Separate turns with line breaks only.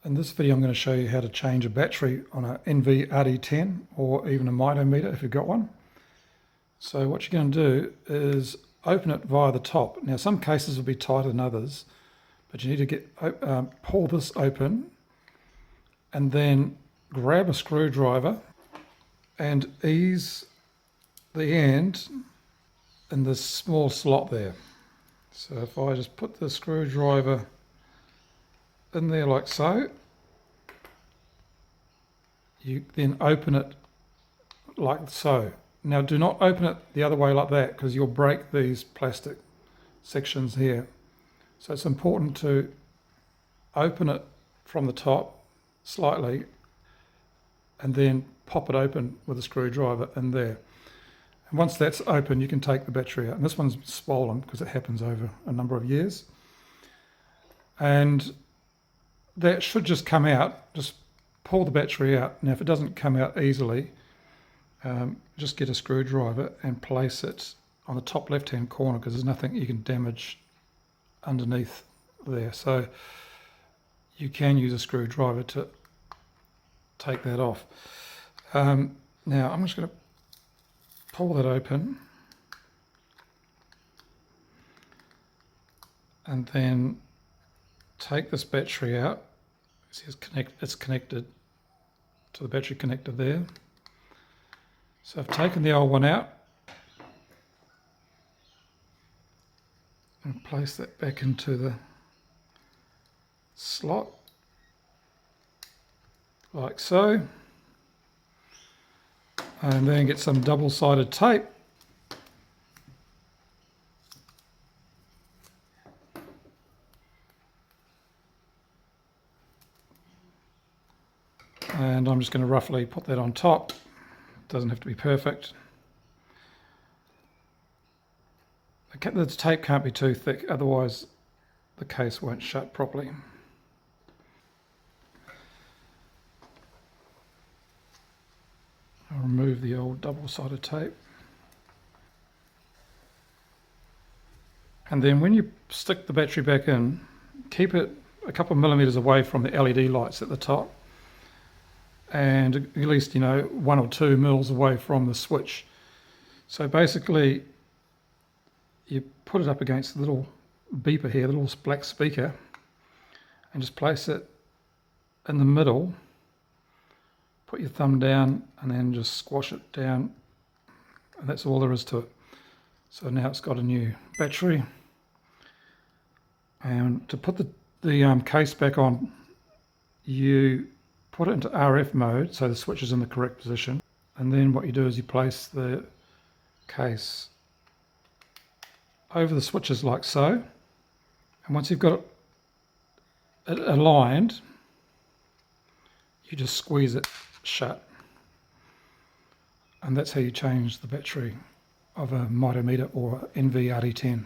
In this video I'm going to show you how to change a battery on an ENV RD-10 or even a Mito meter if you've got one. So what you're going to do is open it via the top. Now some cases will be tighter than others, but you need to get pull this open and then grab a screwdriver and ease the end in this small slot there. So if I just put the screwdriver in there like so, you then open it like so. Now do not open it the other way like that, because you'll break these plastic sections here. So it's important to open it from the top slightly and then pop it open with a screwdriver in there. And once that's open, you can take the battery out. And this one's swollen because it happens over a number of years. And that should just come out. Just pull the battery out. Now if it doesn't come out easily, just get a screwdriver and place it on the top left hand corner, because there's nothing you can damage underneath there. So you can use a screwdriver to take that off. Now I'm just going to pull that open and then take this battery out. See, it's connected to the battery connector there. So I've taken the old one out and place that back into the slot like so, and then get some double-sided tape and I'm just going to roughly put that on top. Doesn't have to be perfect. The tape can't be too thick, otherwise the case won't shut properly. I'll remove the old double-sided tape. And then when you stick the battery back in, keep it a couple of millimeters away from the LED lights at the top, and at least 1 or 2 mils away from the switch. So basically you put it up against the little beeper here, the little black speaker, and just place it in the middle. Put your thumb down and then just squash it down, and that's all there is to it. So now it's got a new battery. And to put the case back on, you put it into RF mode, so the switch is in the correct position, and then what you do is you place the case over the switches like so, and once you've got it aligned, you just squeeze it shut, and that's how you change the battery of a Mito meter or ENV RD10.